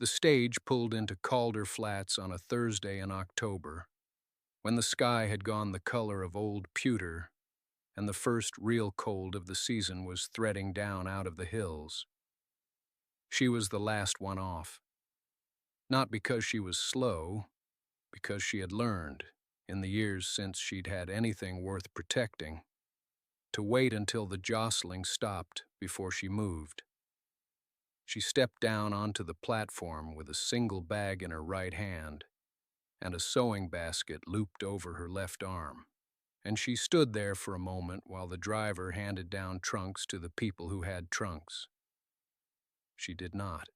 The stage pulled into Calder Flats on a Thursday in October, when the sky had gone the color of old pewter and the first real cold of the season was threading down out of the hills. She was the last one off. Not because she was slow, because she had learned, in the years since she'd had anything worth protecting, to wait until the jostling stopped before she moved. She stepped down onto the platform with a single bag in her right hand and a sewing basket looped over her left arm, and she stood there for a moment while the driver handed down trunks to the people who had trunks. She did not.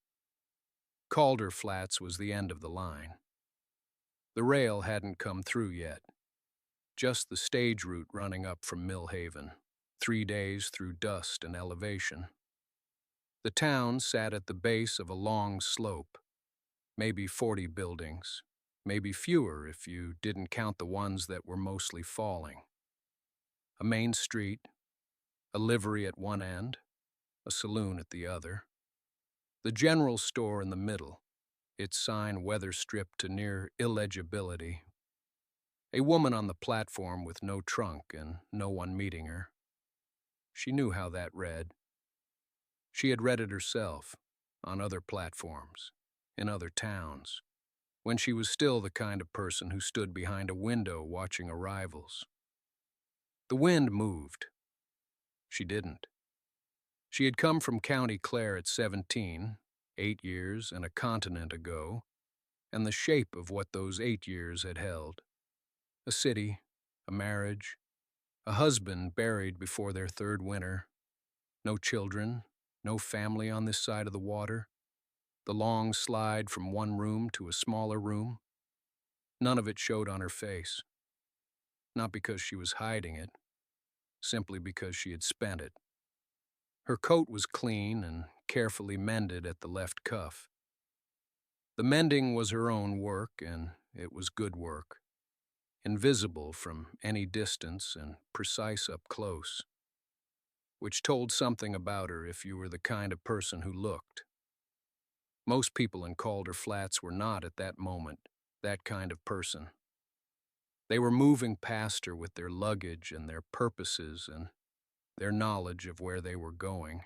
Calder Flats was the end of the line. The rail hadn't come through yet, just the stage route running up from Millhaven, 3 days through dust and elevation. The town sat at the base of a long slope, maybe 40 buildings, maybe fewer if you didn't count the ones that were mostly falling. A main street, a livery at one end, a saloon at the other, the general store in the middle, its sign weather-stripped to near illegibility, a woman on the platform with no trunk and no one meeting her. She knew how that read. She had read it herself, on other platforms, in other towns, when she was still the kind of person who stood behind a window watching arrivals. The wind moved. She didn't. She had come from County Clare at 17, 8 years and a continent ago, and the shape of what those 8 years had held. A city, a marriage, a husband buried before their third winter, no children, no family on this side of the water, the long slide from one room to a smaller room. None of it showed on her face. Not because she was hiding it, simply because she had spent it. Her coat was clean and carefully mended at the left cuff. The mending was her own work, and it was good work, invisible from any distance and precise up close, which told something about her if you were the kind of person who looked. Most people in Calder Flats were not at that moment that kind of person. They were moving past her with their luggage and their purposes and their knowledge of where they were going,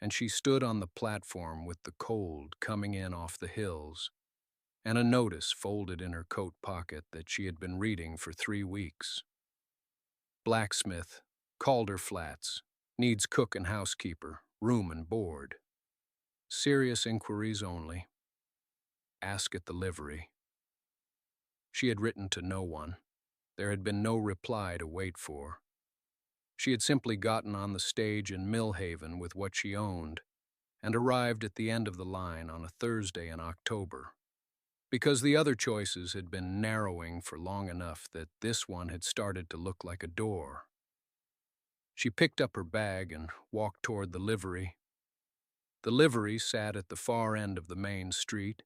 and she stood on the platform with the cold coming in off the hills and a notice folded in her coat pocket that she had been reading for 3 weeks. Blacksmith, Calder Flats, needs cook and housekeeper, room and board. Serious inquiries only. Ask at the livery. She had written to no one. There had been no reply to wait for. She had simply gotten on the stage in Millhaven with what she owned and arrived at the end of the line on a Thursday in October, because the other choices had been narrowing for long enough that this one had started to look like a door. She picked up her bag and walked toward the livery. The livery sat at the far end of the main street,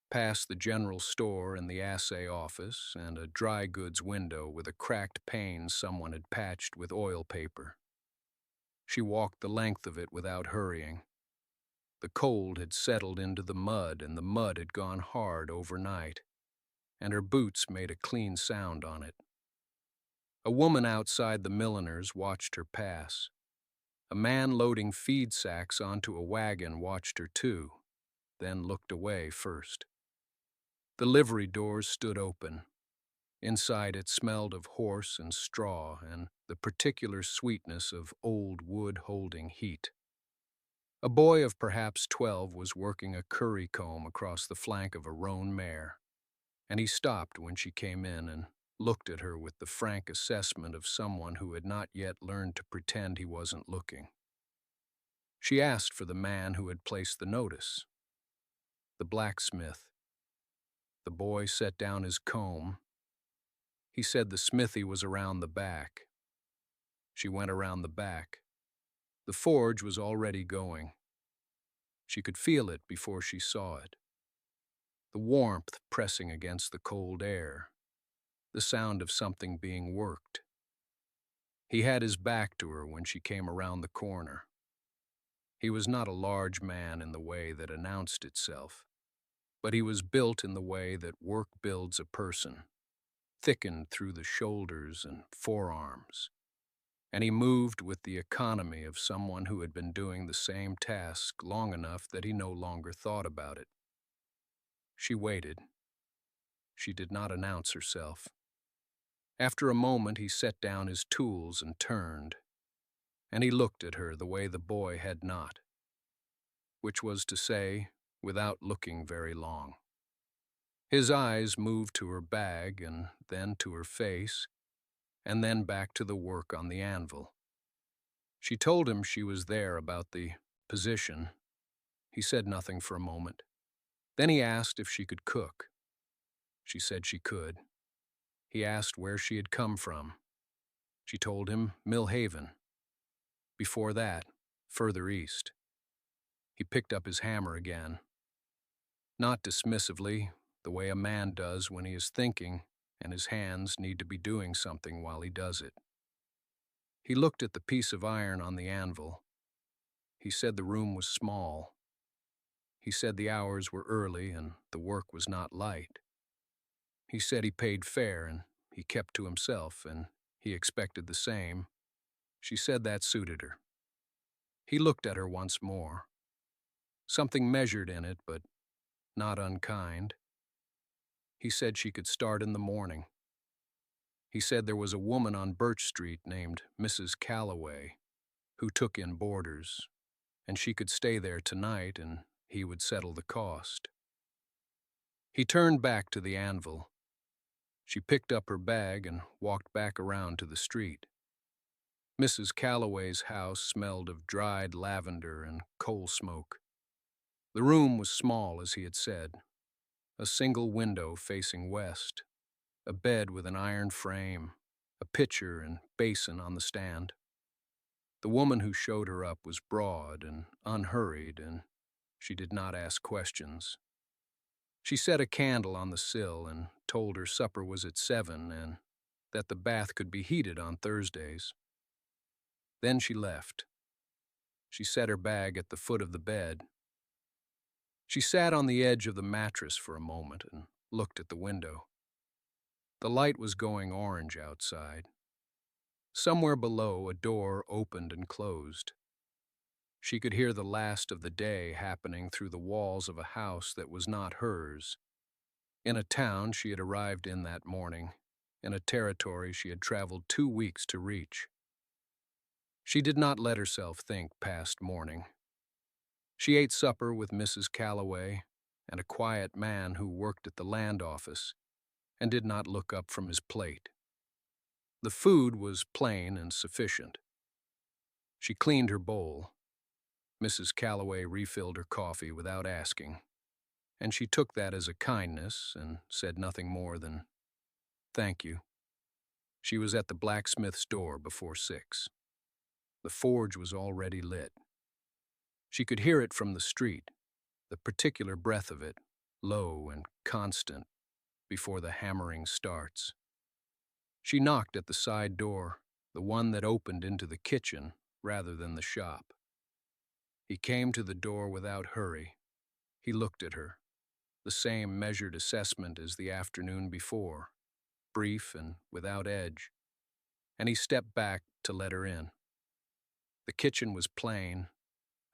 past the general store and the assay office and a dry goods window with a cracked pane someone had patched with oil paper. She walked the length of it without hurrying. The cold had settled into the mud, and the mud had gone hard overnight, and her boots made a clean sound on it. A woman outside the milliner's watched her pass. A man loading feed sacks onto a wagon watched her too, then looked away first. The livery doors stood open. Inside it smelled of horse and straw and the particular sweetness of old wood holding heat. A boy of perhaps 12 was working a curry comb across the flank of a roan mare, and he stopped when she came in and looked at her with the frank assessment of someone who had not yet learned to pretend he wasn't looking. She asked for the man who had placed the notice. The blacksmith. The boy set down his comb. He said the smithy was around the back. She went around the back. The forge was already going. She could feel it before she saw it. The warmth pressing against the cold air. The sound of something being worked. He had his back to her when she came around the corner. He was not a large man in the way that announced itself. but he was built in the way that work builds a person, thickened through the shoulders and forearms, and he moved with the economy of someone who had been doing the same task long enough that he no longer thought about it. She waited. She did not announce herself. After a moment, he set down his tools and turned, and he looked at her the way the boy had not, which was to say, without looking very long. His eyes moved to her bag and then to her face, and then back to the work on the anvil. She told him she was there about the position. He said nothing for a moment. Then he asked if she could cook. She said she could. He asked where she had come from. She told him Mill Haven. Before that, further east. He picked up his hammer again. Not dismissively, the way a man does when he is thinking and his hands need to be doing something while he does it. He looked at the piece of iron on the anvil. He said the room was small. He said the hours were early and the work was not light. He said he paid fair and he kept to himself and he expected the same. She said that suited her. He looked at her once more. Something measured in it, but not unkind. He said she could start in the morning. He said there was a woman on Birch Street named Mrs. Calloway who took in boarders, and she could stay there tonight and he would settle the cost. He turned back to the anvil. She picked up her bag and walked back around to the street. Mrs. Calloway's house smelled of dried lavender and coal smoke. The room was small, as he had said. A single window facing west, a bed with an iron frame, a pitcher and basin on the stand. The woman who showed her up was broad and unhurried, and she did not ask questions. She set a candle on the sill and told her supper was at 7 and that the bath could be heated on Thursdays. Then she left. She set her bag at the foot of the bed. She sat on the edge of the mattress for a moment and looked at the window. The light was going orange outside. Somewhere below, a door opened and closed. She could hear the last of the day happening through the walls of a house that was not hers, in a town she had arrived in that morning, in a territory she had traveled 2 weeks to reach. She did not let herself think past morning. She ate supper with Mrs. Calloway and a quiet man who worked at the land office and did not look up from his plate. The food was plain and sufficient. She cleaned her bowl. Mrs. Calloway refilled her coffee without asking, and she took that as a kindness and said nothing more than, "Thank you." She was at the blacksmith's door before 6. The forge was already lit. She could hear it from the street, the particular breath of it, low and constant, before the hammering starts. She knocked at the side door, the one that opened into the kitchen rather than the shop. He came to the door without hurry. He looked at her, the same measured assessment as the afternoon before, brief and without edge, and he stepped back to let her in. The kitchen was plain,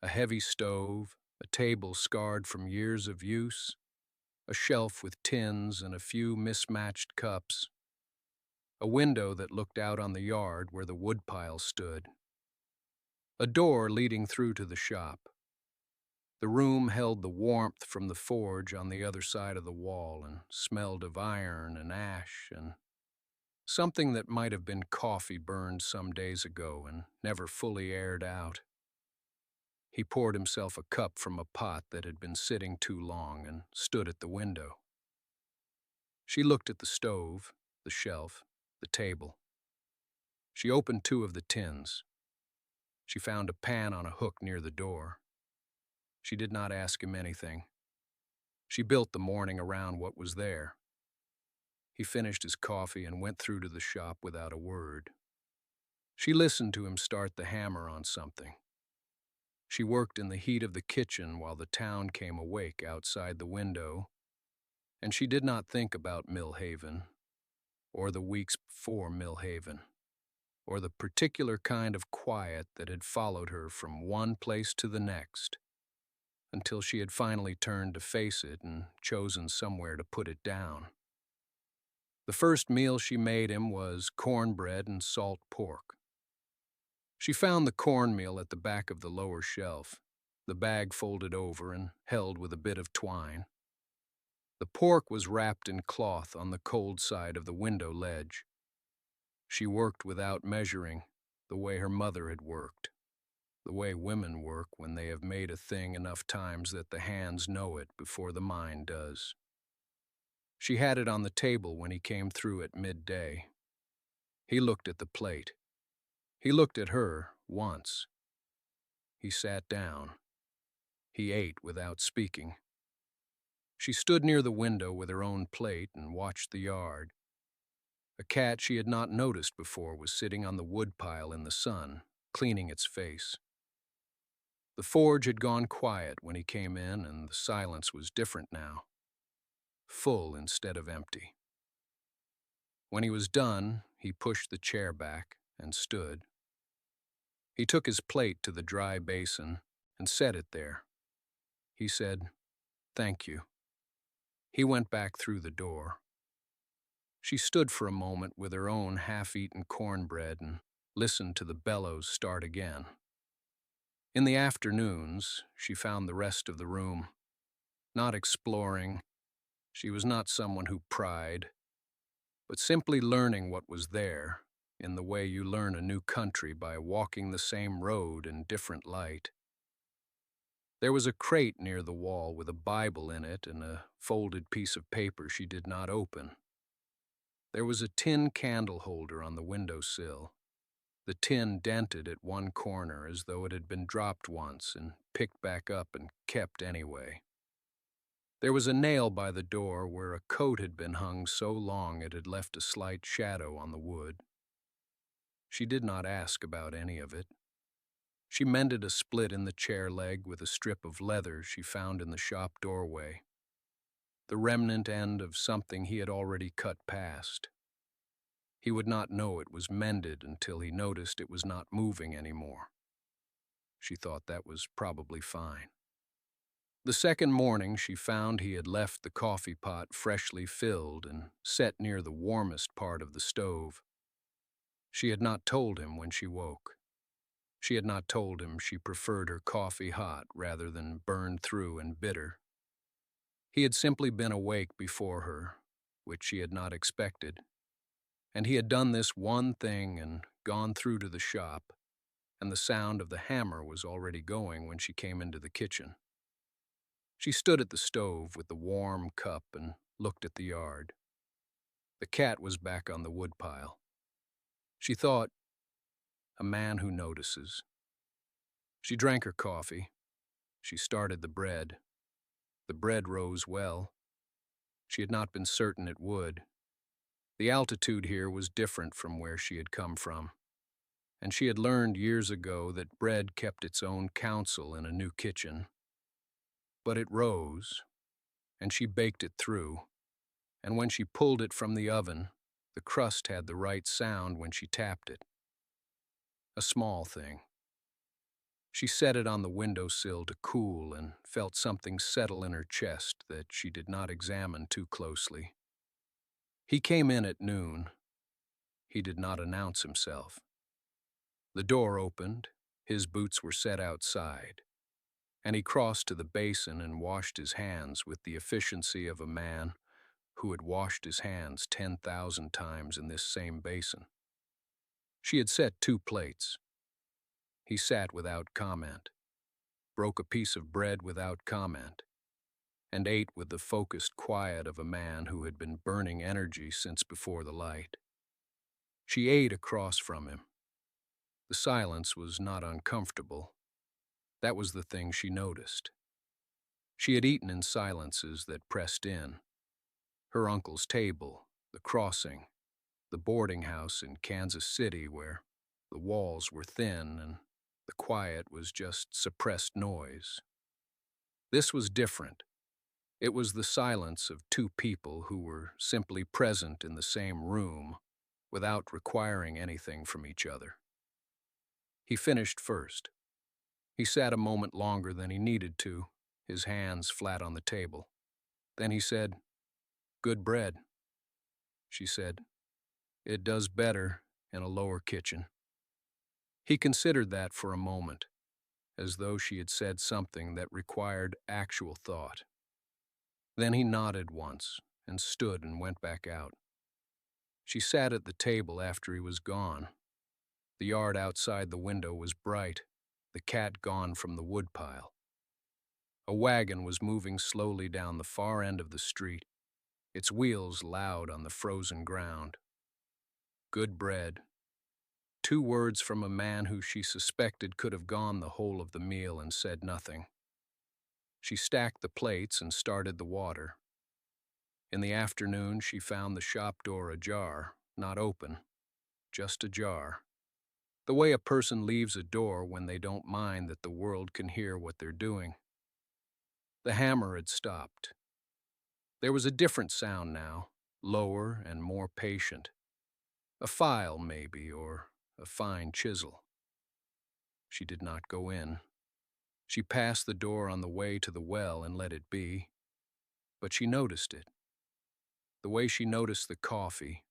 a heavy stove, a table scarred from years of use, a shelf with tins and a few mismatched cups, a window that looked out on the yard where the woodpile stood, a door leading through to the shop. The room held the warmth from the forge on the other side of the wall and smelled of iron and ash and something that might have been coffee burned some days ago and never fully aired out. He poured himself a cup from a pot that had been sitting too long and stood at the window. She looked at the stove, the shelf, the table. She opened 2 of the tins. She found a pan on a hook near the door. She did not ask him anything. She built the morning around what was there. He finished his coffee and went through to the shop without a word. She listened to him start the hammer on something. She worked in the heat of the kitchen while the town came awake outside the window, And she did not think about Millhaven, or the weeks before Millhaven, or the particular kind of quiet that had followed her from one place to the next, until she had finally turned to face it and chosen somewhere to put it down. The first meal she made him was cornbread and salt pork. She found the cornmeal at the back of the lower shelf, the bag folded over and held with a bit of twine. The pork was wrapped in cloth on the cold side of the window ledge. She worked without measuring, the way her mother had worked, the way women work when they have made a thing enough times that the hands know it before the mind does. She had it on the table when he came through at midday. He looked at the plate. He looked at her once. He sat down. He ate without speaking. She stood near the window with her own plate and watched the yard. A cat she had not noticed before was sitting on the woodpile in the sun, cleaning its face. The forge had gone quiet when he came in, and the silence was different now, full instead of empty. When he was done, he pushed the chair back and stood. He took his plate to the dry basin and set it there. He said, "Thank you." He went back through the door. She stood for a moment with her own half-eaten cornbread and listened to the bellows start again. In the afternoons, she found the rest of the room. Not exploring, she was not someone who pried, but simply learning what was there, in the way you learn a new country by walking the same road in different light. There was a crate near the wall with a Bible in it and a folded piece of paper she did not open. There was a tin candle holder on the windowsill, the tin dented at one corner as though it had been dropped once and picked back up and kept anyway. There was a nail by the door where a coat had been hung so long it had left a slight shadow on the wood. She did not ask about any of it. She mended a split in the chair leg with a strip of leather she found in the shop doorway, the remnant end of something he had already cut past. He would not know it was mended until he noticed it was not moving anymore. She thought that was probably fine. The second morning she found he had left the coffee pot freshly filled and set near the warmest part of the stove. She had not told him when she woke. She had not told him she preferred her coffee hot rather than burned through and bitter. He had simply been awake before her, which she had not expected, and he had done this one thing and gone through to the shop, and the sound of the hammer was already going when she came into the kitchen. She stood at the stove with the warm cup and looked at the yard. The cat was back on the woodpile. She thought, a man who notices. She drank her coffee. She started the bread. The bread rose well. She had not been certain it would. The altitude here was different from where she had come from, and she had learned years ago that bread kept its own counsel in a new kitchen. But it rose, and she baked it through, and when she pulled it from the oven, the crust had the right sound when she tapped it. A small thing. She set it on the windowsill to cool and felt something settle in her chest that she did not examine too closely. He came in at noon. He did not announce himself. The door opened, his boots were set outside, and he crossed to the basin and washed his hands with the efficiency of a man who had washed his hands 10,000 times in this same basin. She had set 2 plates. He sat without comment, broke a piece of bread without comment, and ate with the focused quiet of a man who had been burning energy since before the light. She ate across from him. The silence was not uncomfortable. That was the thing she noticed. She had eaten in silences that pressed in. Her uncle's table, the crossing, the boarding house in Kansas City where the walls were thin and the quiet was just suppressed noise. This was different. It was the silence of two people who were simply present in the same room without requiring anything from each other. He finished first. He sat a moment longer than he needed to, his hands flat on the table. Then he said, "Good bread." She said, "It does better in a lower kitchen." He considered that for a moment, as though she had said something that required actual thought. Then he nodded once and stood and went back out. She sat at the table after he was gone. The yard outside the window was bright, the cat gone from the woodpile. A wagon was moving slowly down the far end of the street, its wheels loud on the frozen ground. Good bread. 2 words from a man who she suspected could have gone the whole of the meal and said nothing. She stacked the plates and started the water. In the afternoon, she found the shop door ajar, not open, just ajar. The way a person leaves a door when they don't mind that the world can hear what they're doing. The hammer had stopped. There was a different sound now, lower and more patient. A file, maybe, or a fine chisel. She did not go in. She passed the door on the way to the well and let it be. But she noticed it. The way she noticed the coffee.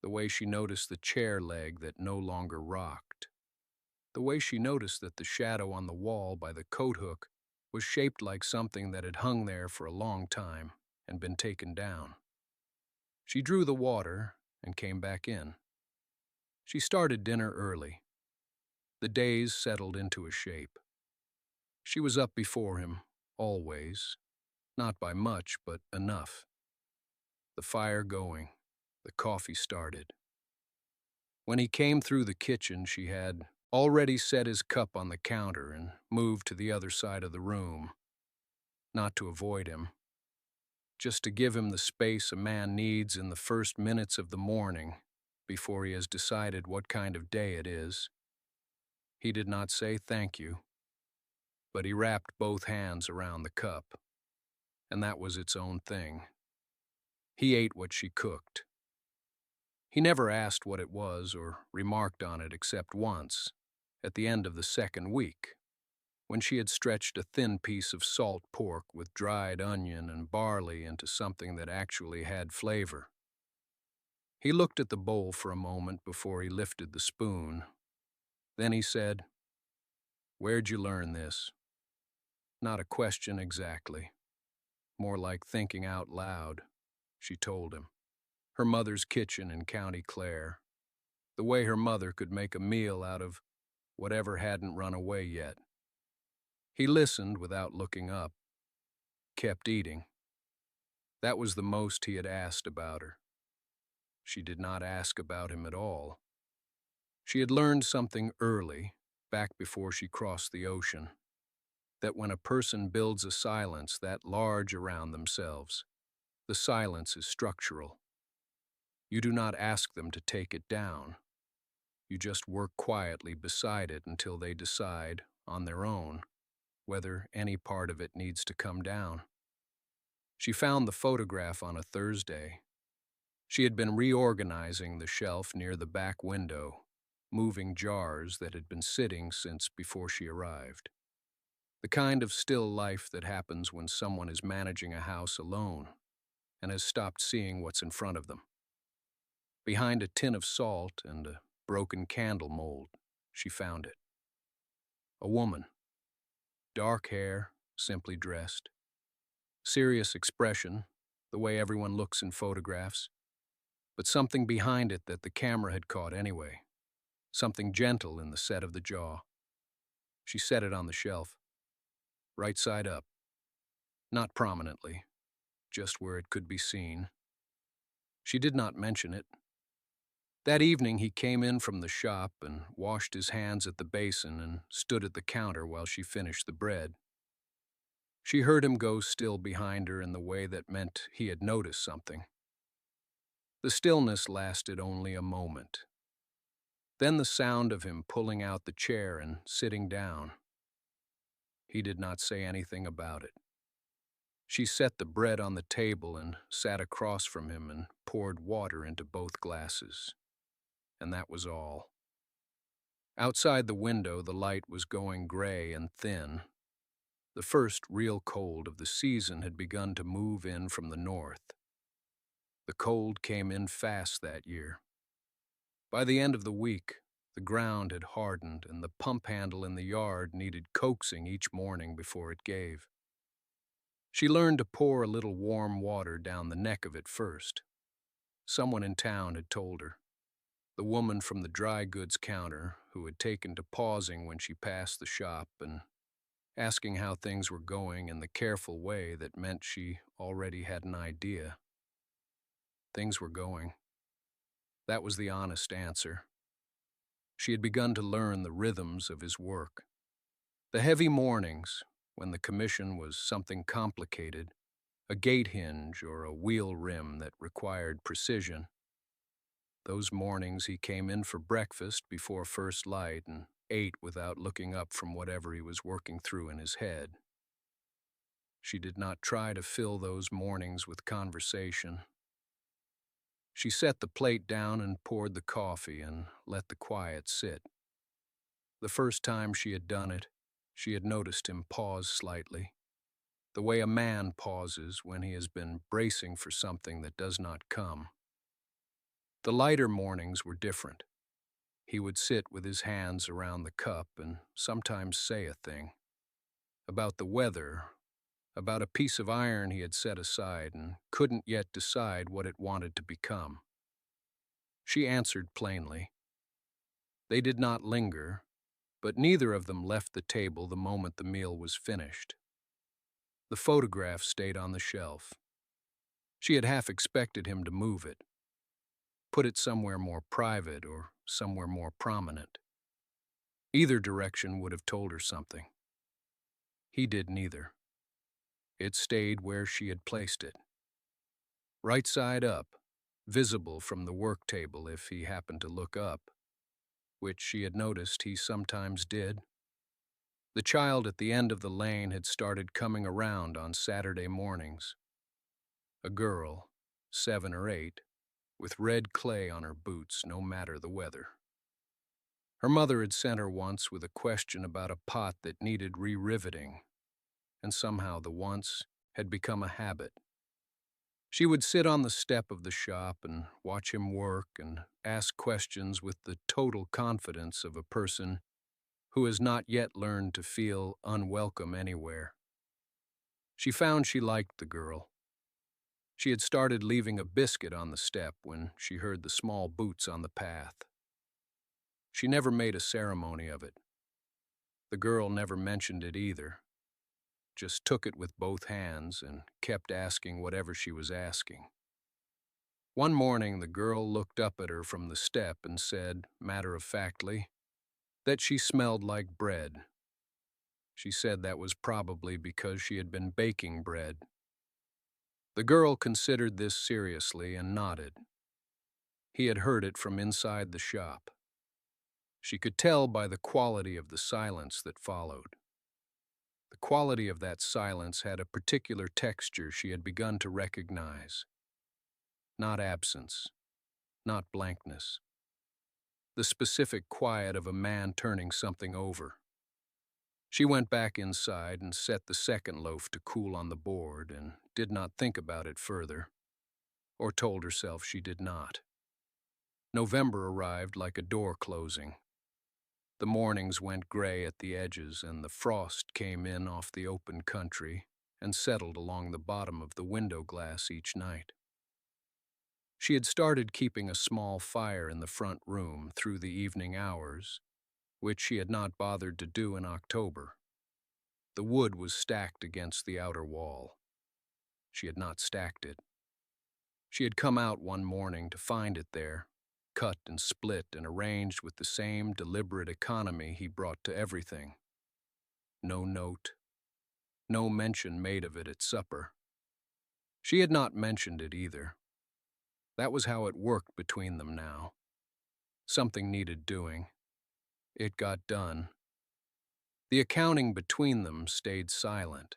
The way she noticed the chair leg that no longer rocked. The way she noticed that the shadow on the wall by the coat hook was shaped like something that had hung there for a long time and been taken down. She drew the water and came back in. She started dinner early. The days settled into a shape. She was up before him, always, not by much, but enough. The fire going, the coffee started. When he came through the kitchen, she had already set his cup on the counter and moved to the other side of the room. Not to avoid him, just to give him the space a man needs in the first minutes of the morning before he has decided what kind of day it is. He did not say thank you, but he wrapped both hands around the cup, and that was its own thing. He ate what she cooked. He never asked what it was or remarked on it except once, at the end of the second week, when she had stretched a thin piece of salt pork with dried onion and barley into something that actually had flavor. He looked at the bowl for a moment before he lifted the spoon. Then he said, "Where'd you learn this?" Not a question exactly. More like thinking out loud, she told him. Her mother's kitchen in County Clare. The way her mother could make a meal out of whatever hadn't run away yet. He listened without looking up, kept eating. That was the most he had asked about her. She did not ask about him at all. She had learned something early, back before she crossed the ocean, that when a person builds a silence that large around themselves, the silence is structural. You do not ask them to take it down. You just work quietly beside it until they decide, on their own, whether any part of it needs to come down. She found the photograph on a Thursday. She had been reorganizing the shelf near the back window, moving jars that had been sitting since before she arrived. The kind of still life that happens when someone is managing a house alone and has stopped seeing what's in front of them. Behind a tin of salt and a broken candle mold, she found it. A woman. Dark hair, simply dressed. Serious expression, the way everyone looks in photographs. But something behind it that the camera had caught anyway. Something gentle in the set of the jaw. She set it on the shelf. Right side up. Not prominently, just where it could be seen. She did not mention it. That evening he came in from the shop and washed his hands at the basin and stood at the counter while she finished the bread. She heard him go still behind her in the way that meant he had noticed something. The stillness lasted only a moment. Then the sound of him pulling out the chair and sitting down. He did not say anything about it. She set the bread on the table and sat across from him and poured water into both glasses. And that was all. Outside the window, the light was going gray and thin. The first real cold of the season had begun to move in from the north. The cold came in fast that year. By the end of the week, the ground had hardened and the pump handle in the yard needed coaxing each morning before it gave. She learned to pour a little warm water down the neck of it first. Someone in town had told her. The woman from the dry goods counter who had taken to pausing when she passed the shop and asking how things were going in the careful way that meant she already had an idea. Things were going. That was the honest answer. She had begun to learn the rhythms of his work. The heavy mornings, when the commission was something complicated, a gate hinge or a wheel rim that required precision. Those mornings he came in for breakfast before first light and ate without looking up from whatever he was working through in his head. She did not try to fill those mornings with conversation. She set the plate down and poured the coffee and let the quiet sit. The first time she had done it, she had noticed him pause slightly, the way a man pauses when he has been bracing for something that does not come. The lighter mornings were different. He would sit with his hands around the cup and sometimes say a thing. About the weather, about a piece of iron he had set aside and couldn't yet decide what it wanted to become. She answered plainly. They did not linger, but neither of them left the table the moment the meal was finished. The photograph stayed on the shelf. She had half expected him to move it, put it somewhere more private or somewhere more prominent. Either direction would have told her something. He did neither. It stayed where she had placed it. Right side up, visible from the work table if he happened to look up, which she had noticed he sometimes did. The child at the end of the lane had started coming around on Saturday mornings. A girl, 7 or 8, with red clay on her boots no matter the weather. Her mother had sent her once with a question about a pot that needed re-riveting, and somehow the once had become a habit. She would sit on the step of the shop and watch him work and ask questions with the total confidence of a person who has not yet learned to feel unwelcome anywhere. She found she liked the girl. She had started leaving a biscuit on the step when she heard the small boots on the path. She never made a ceremony of it. The girl never mentioned it either, just took it with both hands and kept asking whatever she was asking. One morning, the girl looked up at her from the step and said, matter-of-factly, that she smelled like bread. She said that was probably because she had been baking bread. The girl considered this seriously and nodded. He had heard it from inside the shop. She could tell by the quality of the silence that followed. The quality of that silence had a particular texture she had begun to recognize. Not absence, not blankness. The specific quiet of a man turning something over. She went back inside and set the second loaf to cool on the board and did not think about it further, or told herself she did not. November arrived like a door closing. The mornings went gray at the edges and the frost came in off the open country and settled along the bottom of the window glass each night. She had started keeping a small fire in the front room through the evening hours, which she had not bothered to do in October. The wood was stacked against the outer wall. She had not stacked it. She had come out one morning to find it there, cut and split and arranged with the same deliberate economy he brought to everything. No note, no mention made of it at supper. She had not mentioned it either. That was how it worked between them now. Something needed doing. It got done. The accounting between them stayed silent.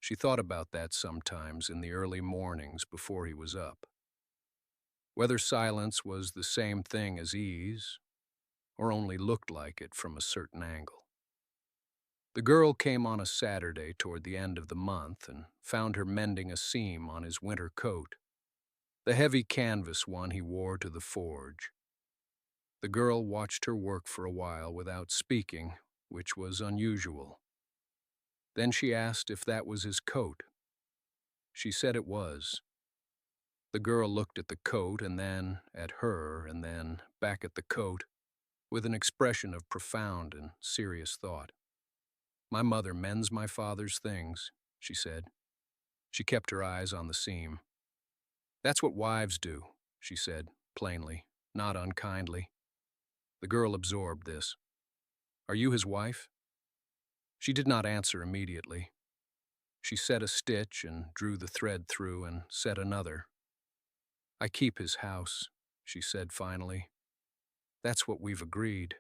She thought about that sometimes in the early mornings before he was up. Whether silence was the same thing as ease, or only looked like it from a certain angle. The girl came on a Saturday toward the end of the month and found her mending a seam on his winter coat, the heavy canvas one he wore to the forge. The girl watched her work for a while without speaking, which was unusual. Then she asked if that was his coat. She said it was. The girl looked at the coat and then at her and then back at the coat with an expression of profound and serious thought. "My mother mends my father's things," she said. She kept her eyes on the seam. "That's what wives do," she said, plainly, not unkindly. The girl absorbed this. "Are you his wife?" She did not answer immediately. She set a stitch and drew the thread through and set another. "I keep his house," she said finally. "That's what we've agreed."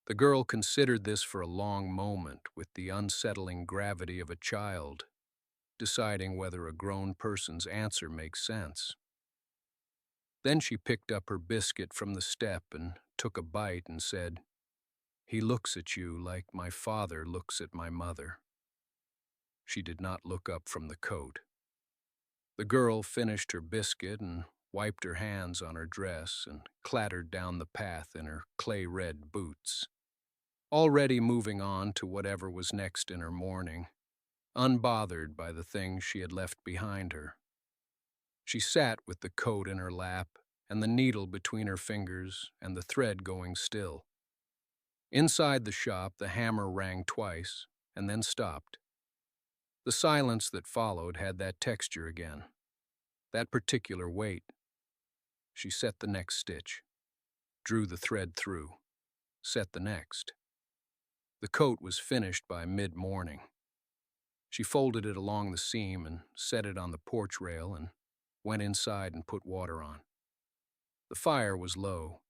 The girl considered this for a long moment with the unsettling gravity of a child, deciding whether a grown person's answer makes sense. Then she picked up her biscuit from the step and took a bite and said, "He looks at you like my father looks at my mother." She did not look up from the coat. The girl finished her biscuit and wiped her hands on her dress and clattered down the path in her clay-red boots, already moving on to whatever was next in her morning, unbothered by the things she had left behind her. She sat with the coat in her lap and the needle between her fingers and the thread going still. Inside the shop, the hammer rang twice and then stopped. The silence that followed had that texture again, that particular weight. She set the next stitch, drew the thread through, set the next. The coat was finished by mid-morning. She folded it along the seam and set it on the porch rail and went inside and put water on. The fire was low.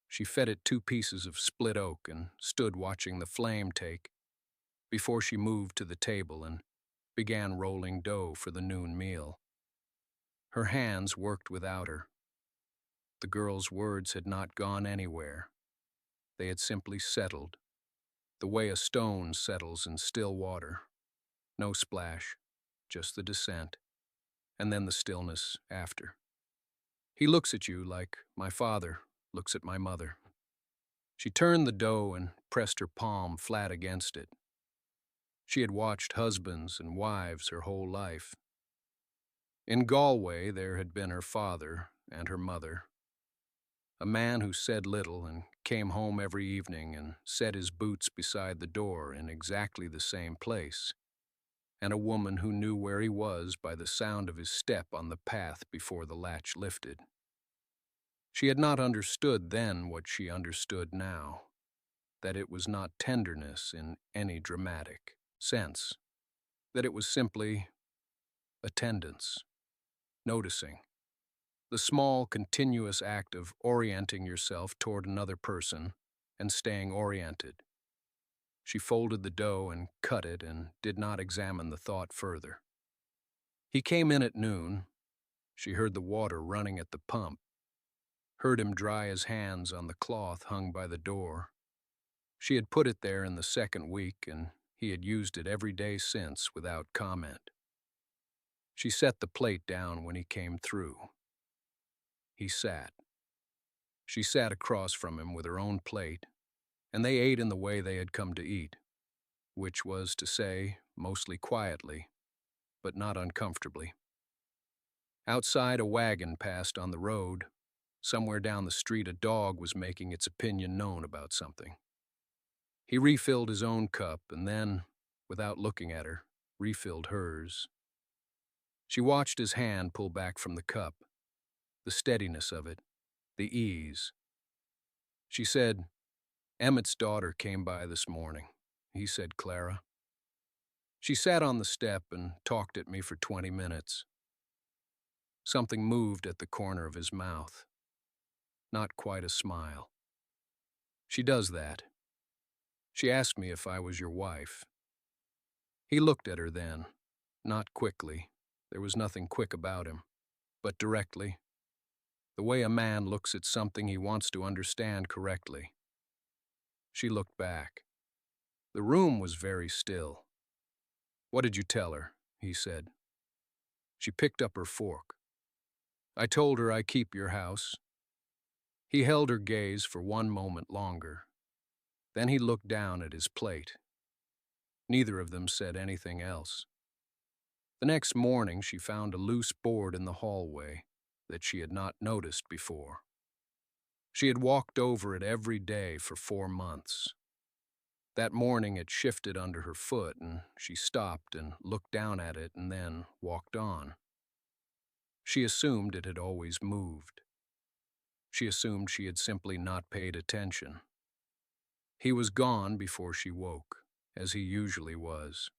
She fed it 2 pieces of split oak and stood watching the flame take before she moved to the table and began rolling dough for the noon meal. Her hands worked without her. The girl's words had not gone anywhere. They had simply settled, the way a stone settles in still water. No splash, just the descent, and then the stillness after. "He looks at you like my father looks at my mother." She turned the dough and pressed her palm flat against it. She had watched husbands and wives her whole life. In Galway, there had been her father and her mother, a man who said little and came home every evening and set his boots beside the door in exactly the same place, and a woman who knew where he was by the sound of his step on the path before the latch lifted. She had not understood then what she understood now, that it was not tenderness in any dramatic sense, that it was simply attendance, noticing, the small, continuous act of orienting yourself toward another person and staying oriented. She folded the dough and cut it and did not examine the thought further. He came in at noon. She heard the water running at the pump, heard him dry his hands on the cloth hung by the door. She had put it there in the 2nd week, and he had used it every day since without comment. She set the plate down when he came through. He sat. She sat across from him with her own plate, and they ate in the way they had come to eat, which was to say, mostly quietly, but not uncomfortably. Outside, a wagon passed on the road. Somewhere down the street, a dog was making its opinion known about something. He refilled his own cup and then, without looking at her, refilled hers. She watched his hand pull back from the cup, the steadiness of it, the ease. She said, "Emmett's daughter came by this morning," he said, "Clara. She sat on the step and talked at me for 20 minutes. Something moved at the corner of his mouth. Not quite a smile. She does that. She asked me if I was your wife. He looked at her then, not quickly. There was nothing quick about him, but directly, the way a man looks at something he wants to understand correctly. She looked back. The room was very still. "What did you tell her?" he said. She picked up her fork. "I told her I keep your house." He held her gaze for one moment longer. Then he looked down at his plate. Neither of them said anything else. The next morning she found a loose board in the hallway that she had not noticed before. She had walked over it every day for 4 months. That morning it shifted under her foot, and she stopped and looked down at it and then walked on. She assumed it had always moved. She assumed she had simply not paid attention. He was gone before she woke, as he usually was.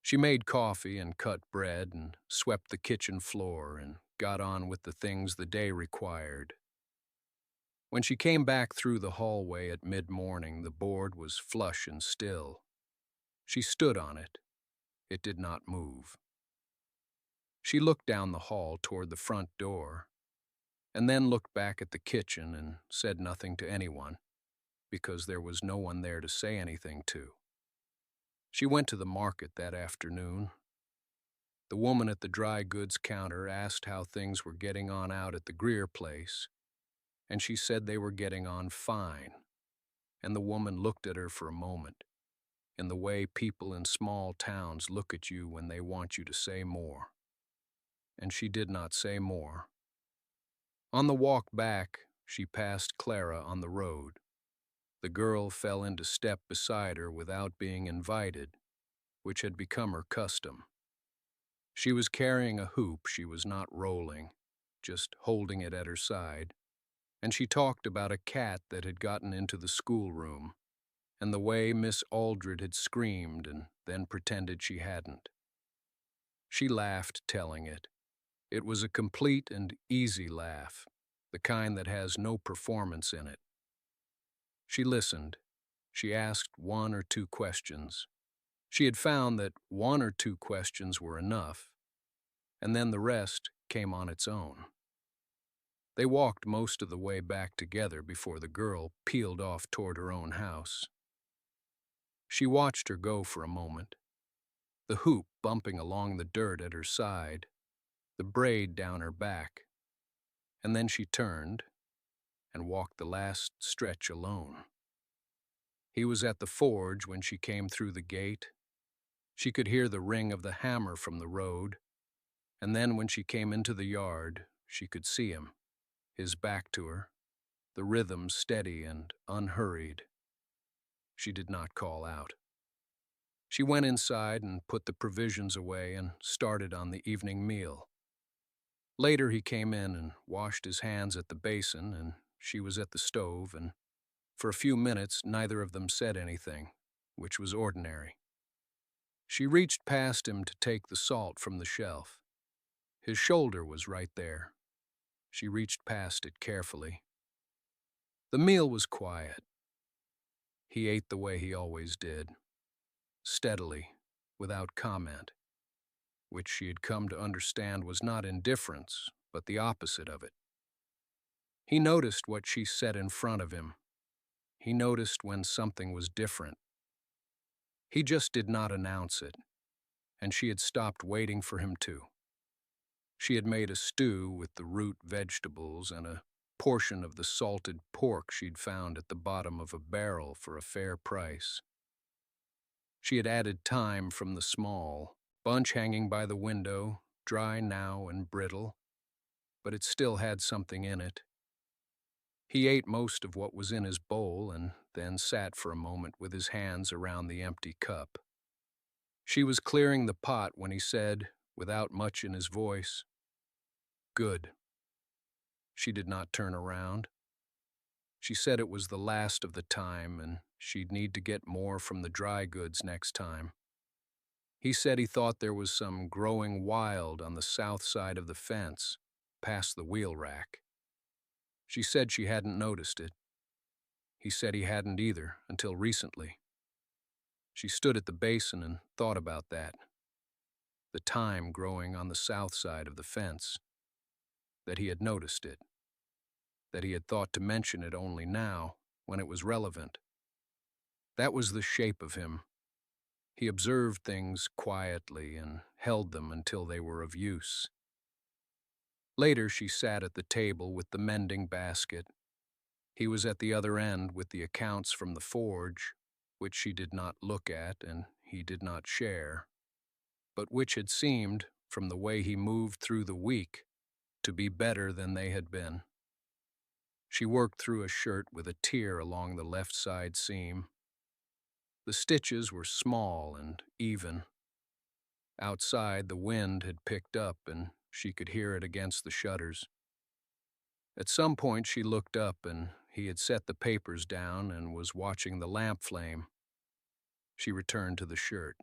She made coffee and cut bread and swept the kitchen floor and got on with the things the day required. When she came back through the hallway at mid-morning, the board was flush and still. She stood on it. It did not move. She looked down the hall toward the front door, and then looked back at the kitchen and said nothing to anyone, because there was no one there to say anything to. She went to the market that afternoon. The woman at the dry goods counter asked how things were getting on out at the Greer place, and she said they were getting on fine. And the woman looked at her for a moment, in the way people in small towns look at you when they want you to say more. And she did not say more. On the walk back, she passed Clara on the road. The girl fell into step beside her without being invited, which had become her custom. She was carrying a hoop she was not rolling, just holding it at her side, and she talked about a cat that had gotten into the schoolroom, and the way Miss Aldred had screamed and then pretended she hadn't. She laughed telling it. It was a complete and easy laugh, the kind that has no performance in it. She listened. She asked 1 or 2 questions. She had found that 1 or 2 questions were enough, and then the rest came on its own. They walked most of the way back together before the girl peeled off toward her own house. She watched her go for a moment, the hoop bumping along the dirt at her side, the braid down her back, and then she turned and walked the last stretch alone. He was at the forge when she came through the gate. She could hear the ring of the hammer from the road, and then when she came into the yard, she could see him, his back to her, the rhythm steady and unhurried. She did not call out. She went inside and put the provisions away and started on the evening meal. Later he came in and washed his hands at the basin, and she was at the stove, and for a few minutes neither of them said anything, which was ordinary. She reached past him to take the salt from the shelf. His shoulder was right there. She reached past it carefully. The meal was quiet. He ate the way he always did, steadily, without comment, which she had come to understand was not indifference, but the opposite of it. He noticed what she set in front of him. He noticed when something was different. He just did not announce it, and she had stopped waiting for him to. She had made a stew with the root vegetables and a portion of the salted pork she'd found at the bottom of a barrel for a fair price. She had added thyme from the small, bunch hanging by the window, dry now and brittle, but it still had something in it. He ate most of what was in his bowl and then sat for a moment with his hands around the empty cup. She was clearing the pot when he said, without much in his voice, "Good." She did not turn around. She said it was the last of the time and she'd need to get more from the dry goods next time. He said he thought there was some growing wild on the south side of the fence, past the wheel rack. She said she hadn't noticed it. He said he hadn't either until recently. She stood at the basin and thought about that, the thyme growing on the south side of the fence, that he had noticed it, that he had thought to mention it only now, when it was relevant. That was the shape of him. He observed things quietly and held them until they were of use. Later, she sat at the table with the mending basket. He was at the other end with the accounts from the forge, which she did not look at and he did not share, but which had seemed, from the way he moved through the week, to be better than they had been. She worked through a shirt with a tear along the left side seam. The stitches were small and even. Outside, the wind had picked up and she could hear it against the shutters. At some point, she looked up and he had set the papers down and was watching the lamp flame. She returned to the shirt.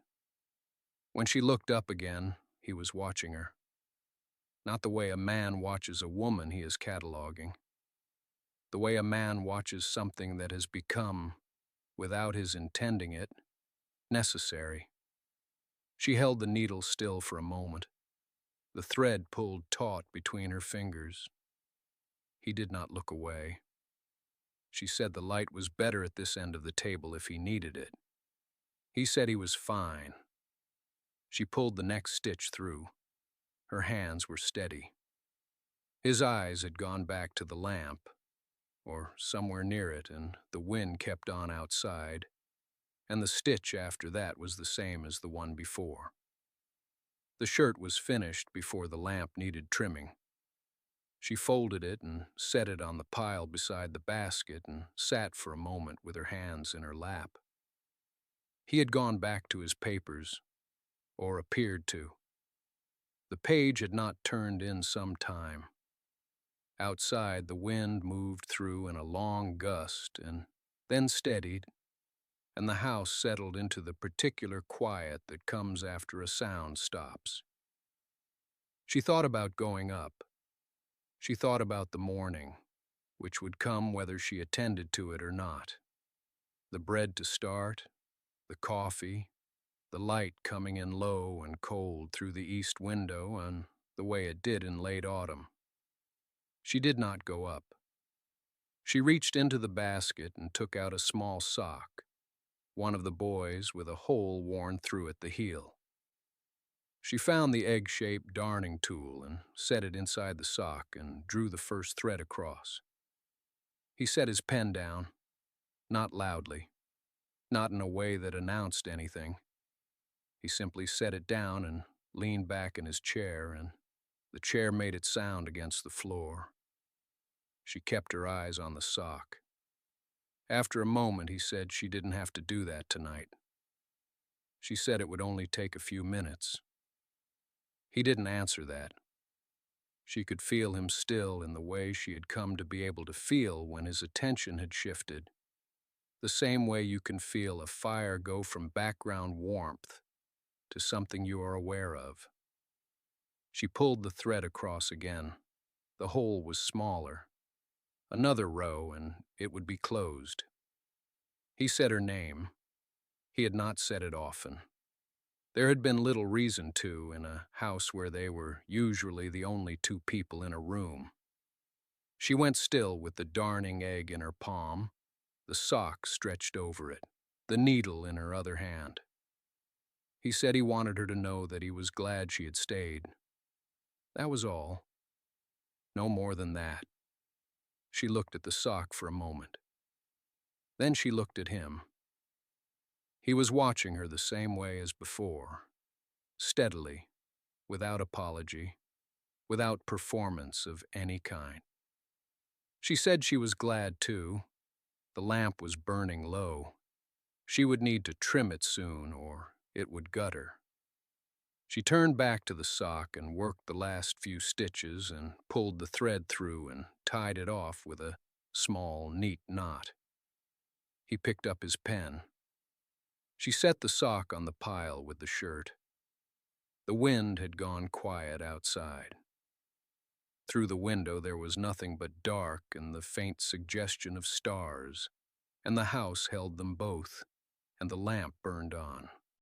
When she looked up again, he was watching her. Not the way a man watches a woman he is cataloging. The way a man watches something that has become, without his intending it, necessary. She held the needle still for a moment. The thread pulled taut between her fingers. He did not look away. She said the light was better at this end of the table if he needed it. He said he was fine. She pulled the next stitch through. Her hands were steady. His eyes had gone back to the lamp, or somewhere near it, and the wind kept on outside, and the stitch after that was the same as the one before. The shirt was finished before the lamp needed trimming. She folded it and set it on the pile beside the basket and sat for a moment with her hands in her lap. He had gone back to his papers, or appeared to. The page had not turned in some time. Outside, the wind moved through in a long gust and then steadied, and the house settled into the particular quiet that comes after a sound stops. She thought about going up. She thought about the morning, which would come whether she attended to it or not. The bread to start, the coffee, the light coming in low and cold through the east window and the way it did in late autumn. She did not go up. She reached into the basket and took out a small sock, one of the boys with a hole worn through at the heel. She found the egg-shaped darning tool and set it inside the sock and drew the first thread across. He set his pen down, not loudly, not in a way that announced anything. He simply set it down and leaned back in his chair, and the chair made its sound against the floor. She kept her eyes on the sock. After a moment, he said she didn't have to do that tonight. She said it would only take a few minutes. He didn't answer that. She could feel him still in the way she had come to be able to feel when his attention had shifted, the same way you can feel a fire go from background warmth to something you are aware of. She pulled the thread across again. The hole was smaller. Another row, and it would be closed. He said her name. He had not said it often. There had been little reason to in a house where they were usually the only two people in a room. She went still with the darning egg in her palm, the sock stretched over it, the needle in her other hand. He said he wanted her to know that he was glad she had stayed. That was all. No more than that. She looked at the sock for a moment. Then she looked at him. He was watching her the same way as before, steadily, without apology, without performance of any kind. She said she was glad, too. The lamp was burning low. She would need to trim it soon, or it would gutter. She turned back to the sock and worked the last few stitches and pulled the thread through and tied it off with a small, neat knot. He picked up his pen. She set the sock on the pile with the shirt. The wind had gone quiet outside. Through the window there was nothing but dark and the faint suggestion of stars, and the house held them both, and the lamp burned on.